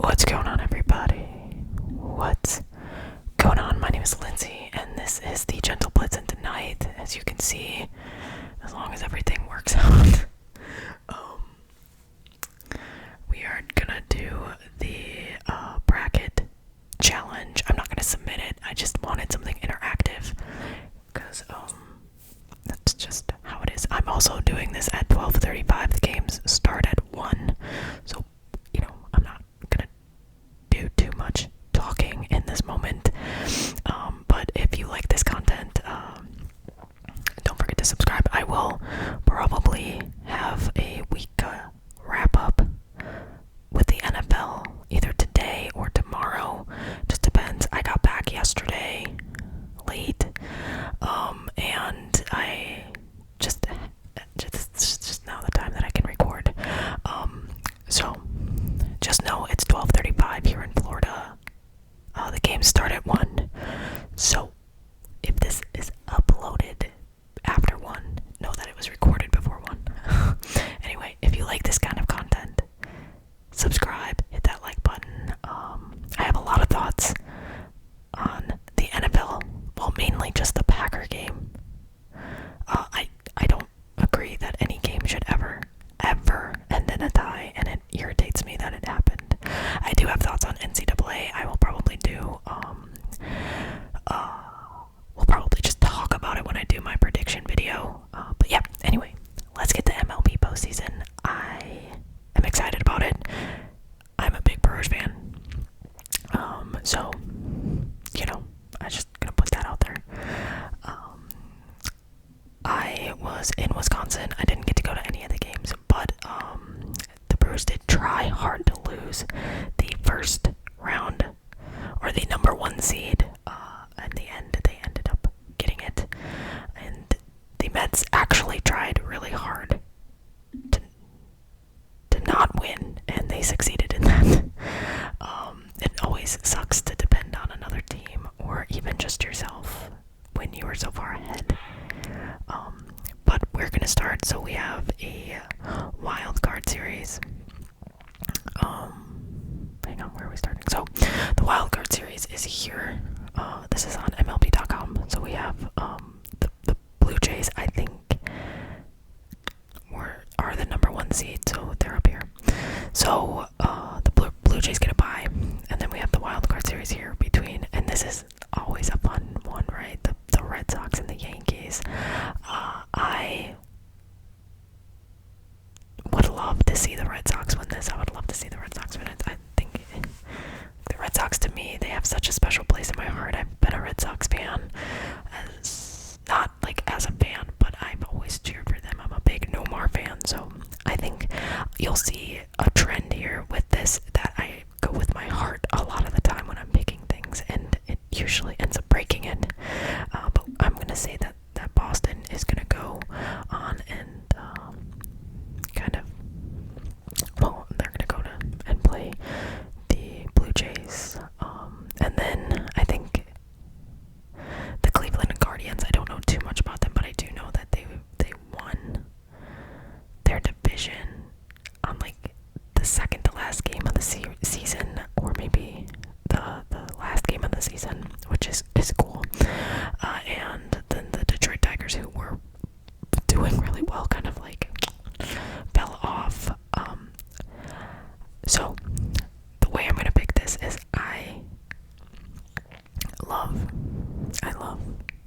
What's going on, everybody? What's going on? My name is Lindsay, and this is the Gentle Blitz. And tonight, as you can see, as long as everything works out, we are gonna do the bracket challenge. I'm not gonna submit it. I just wanted something interactive because that's just how it is. I'm also doing this at 12:35. The games start at 1, so I'm not gonna do too much talking in this moment. But if you like this content, don't forget to subscribe. I will probably have a week wrap up with the NFL either today or tomorrow. Just depends. I got back yesterday late, and I just now the time that I can record. So just know it's 12:35 here in Florida. The games start at 1. So if this is uploaded after 1, know that it was recorded before 1. Anyway, if you like this kind of content, subscribe, hit that like button. I have a lot of thoughts on the NFL. Well, mainly just the Packer game. I don't agree that any game should ever end in a tie, and it irritates me that it happened. I do have thoughts on NCAA. I will probably do, we'll probably just talk about it when I do my prediction video. But yeah, anyway, let's get to MLB postseason. I am excited about it. I'm a big Brewers fan. So, I'm just gonna put that out there. I was in Wisconsin. I didn't get to go to any of the games, but the Brewers did try hard to lose the first round, or the number 1 seed. In the end, they ended up getting it, and the Mets actually tried really hard to not win, and they succeeded in that. It always sucks to depend on another team, or even just yourself, when you are so far ahead. But we're gonna start. So we have a wild card series. Hang on, where are we starting? So the wild card series is here. This is on MLB.com. So we have the Blue Jays. I think are the number 1 seed, so they're up here. So the Blue Jays get a bye, and then we have the wild card series here between, and this is always a fun one, right? The Red Sox and the Yankees. I would love to see the Red Sox win this. I would love to see the Red Sox win it. I think the Red Sox, to me, they have such a special place in my heart. I've been a Red Sox fan, not like as a fan, but I've always cheered for them. I'm a big Nomar fan, so I think you'll see a trend here with this, that I go with my heart a lot of the time when I'm picking things, and it usually ends up breaking it. But I'm gonna say that Boston is gonna go on and they're gonna go and play the Blue Jays, and then I think the Cleveland Guardians. I don't know too much about them, but I do know that they won their division on like the second to last game of the season, or maybe the last game of the season, which is cool. And then the Detroit Tigers, who were doing really well, kind of like fell off. So the way I'm gonna pick this is I love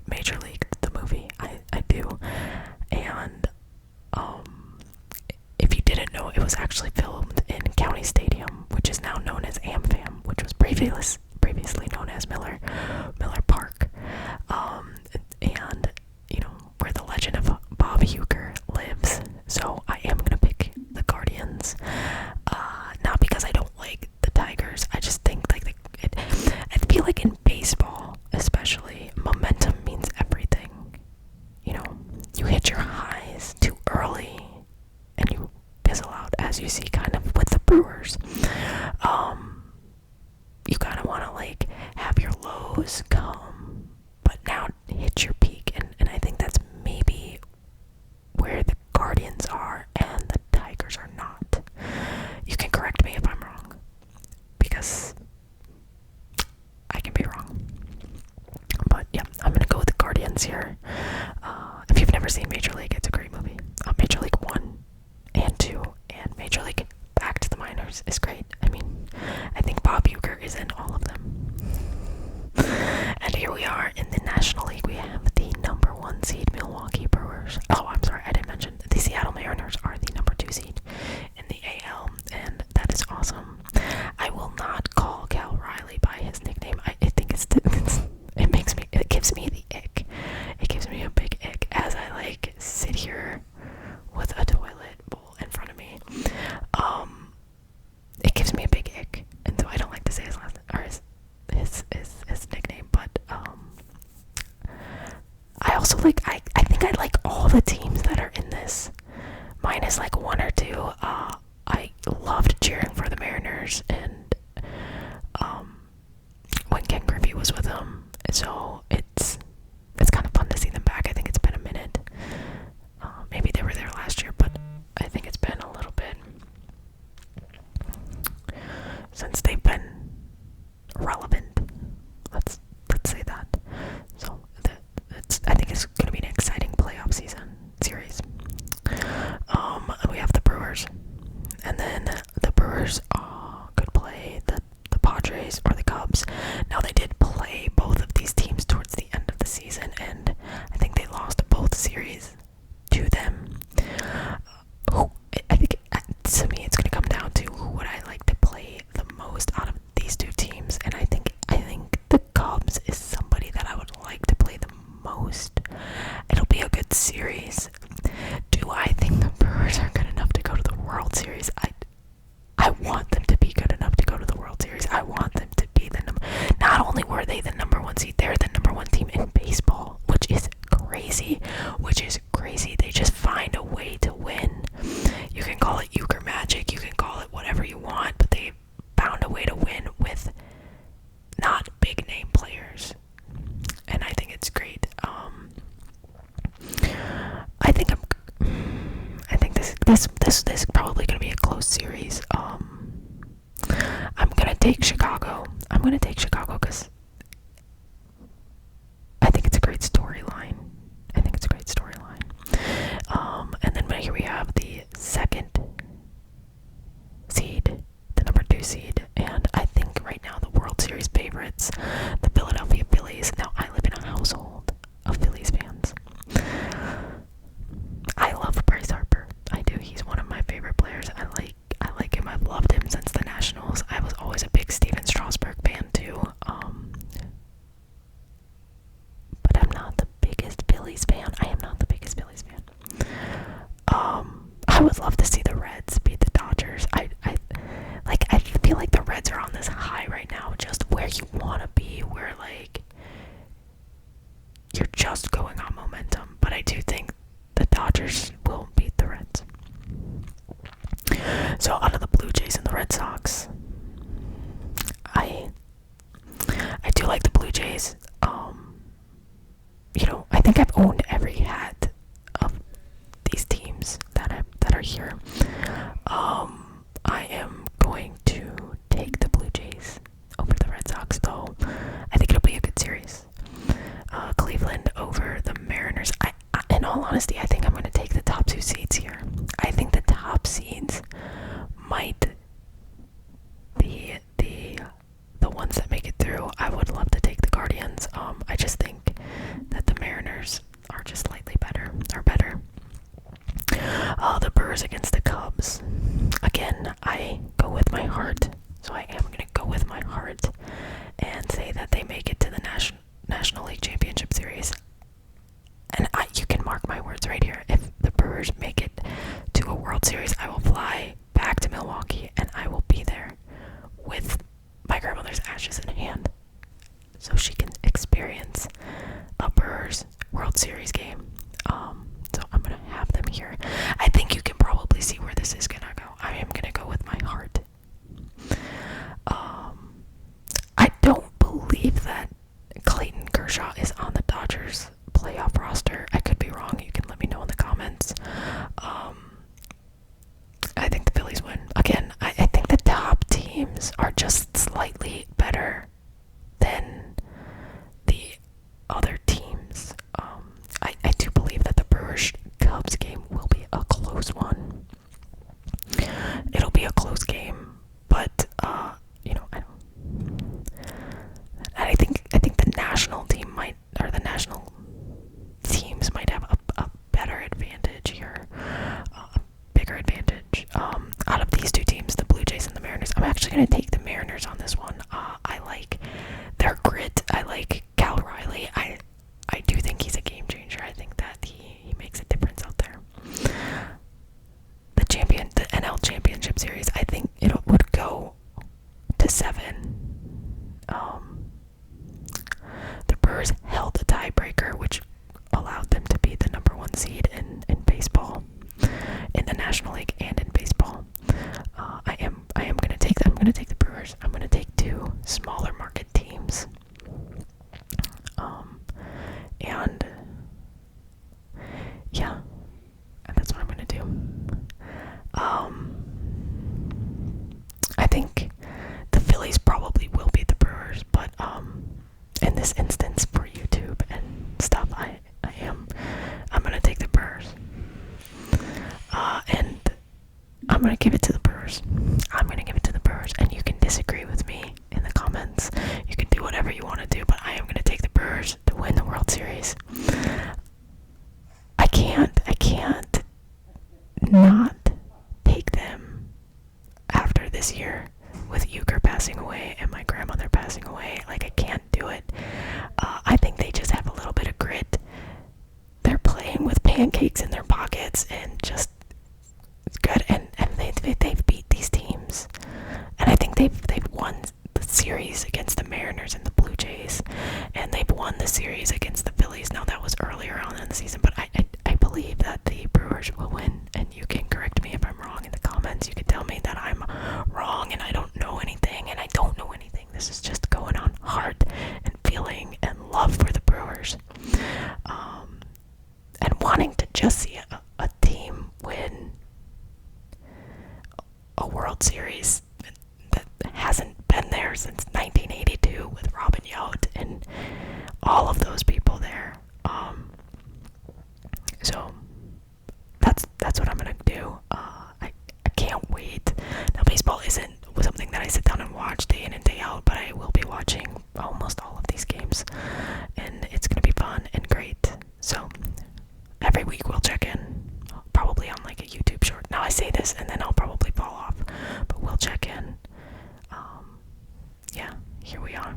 Major League, the movie. I do. And if you didn't know, it was actually filmed in County Stadium, which is now known as AmFam, which was previously known as Miller Park. And where the legend of Bob Uecker lives. So I am gonna pick the Guardians. Not because I don't like the Tigers. I just think I feel like in baseball, especially, momentum means everything. You hit your highs too early and you fizzle out, as you see kind of with the Brewers. You kind of want to have your lows come, but now hit your peak, and I think that's maybe where the Guardians are and the Tigers are not. You can correct me if I'm wrong, because it gives me a big ick, and so I don't like to say his last or his nickname. But I also like I think I like all the teams that are in this, minus like one or two. I loved cheering for the Mariners, and when Ken Griffey was with them, so it's kind of fun to see them back. I think it's been a minute. Maybe they were there last year, but I think it's been a little bit since they've been relevant. Let's say that. So I think it's going to be an exciting playoff series. We have the Brewers, and then the Brewers could play the Padres or the Cubs. Now they did play both of these teams towards the end of the season, and I think they lost both series to them. I think to me it's going to come down to who would I like to play the most out of these two teams, and I think the Cubs is somebody that I would like to play the most. It'll be a good series. Do I think the Brewers are good enough to go to the World Series? I want them to be good enough to go to the World Series. I want them to be the number. Not only were they the number one seed, they're the number one team in baseball, which is crazy. They just find a way to win. You can call it euchre magic, you can call it whatever you want, but they found a way to win with not big name players, and I think it's great. I think this is probably gonna be a close series. I'm gonna take Chicago. Because I think it's a great storyline. And then here we have the second seed, the number 2 seed, and I think right now the World Series favorites, the Philadelphia Phillies. Now I live in a household of Phillies fans. I love Bryce Harper. I do. He's one of my favorite players. I like him. I've loved him since the Nationals. I was always a big Steven Strasburg fan too. But I'm not the biggest Phillies fan. I am not the biggest Phillies fan. I would love to see the Reds beat the Dodgers. I feel like the Reds are on this high right now, just where you want to be, where like you're just going on momentum. But I do think the Dodgers will beat the Reds. So out of the Blue Jays and the Red Sox, I do like the Blue Jays. I think I've owned every hat of these teams that are here. I am going to take the Blue Jays over the Red Sox, though. I think it'll be a good series. Cleveland over the Mariners. In all honesty, I think I'm going to take the top 2 seeds here. I think the top seeds might be the ones that make it through. I would love to take the Guardians. I just think that the Mariners are just slightly better. The Brewers against the Cubs. Again, I go with my heart, so I am going to go with my heart and say that they make it to the National League Championship Series. And you can mark my words right here. If the Brewers make it to a World Series, I will fly back to Milwaukee and I will be there with my grandmother's ashes in hand so she can experience a Brewers World Series game. So I'm going to have them here. I think you can probably see where this is going to go. I am going to go with my heart. I don't believe that Clayton Kershaw is on the Dodgers playoff roster. I could be wrong. You can let me know in the comments. I think the Phillies win. Again, I think the top teams are just slightly better than the other teams. I do believe that the Brewers-Cubs game will be a close one. It'll be a close game, but I think the national team the national teams might have a better advantage here, a bigger advantage. Out of these two teams, the Blue Jays and the Mariners, I'm actually going to take the Mariners on this one. I like their grit. I like Cal Riley. I do think he's a game changer. I think that he makes a difference out there. The NL Championship Series, I think it would go gonna take the Brewers. I'm gonna take two smaller market teams. And yeah, and that's what I'm gonna do. I think the Phillies probably will beat the Brewers, but in this instance for YouTube and stuff, I'm gonna take the Brewers. And I'm gonna give it to the Brewers. I'm gonna give it to the Brewers, and you can disagree with me in the comments. You can do whatever you want to do, but I am gonna take the Brewers to win the World Series. I can't not take them after this year with Euchre passing away and my grandmother passing away. Like, I can't do it. I think they just have a little bit of grit. They're playing with pancakes in their pockets and just good, and they've beat these teams, and I think they've won the series against the Mariners and the Blue Jays, and they've won the series against the Phillies. Now, that was earlier on in the season, but I believe that the Brewers will win, and you can correct me if I'm wrong in the comments. You can tell me that I'm wrong and I don't know anything, and I don't know anything. This is just going on heart and feeling and love for the Brewers, and wanting to just see a team win a World Series that hasn't been there since 1982 with Robin Yount and all of those people there. So that's what I'm gonna do. I can't wait. Now, baseball isn't something that I sit down and watch day in and day out, but I will be watching almost all of these games, and it's gonna be fun and great. So every week we'll check in, probably on like a YouTube short. Now, I say this and then I'll probably fall off, but we'll check in. Yeah, here we are.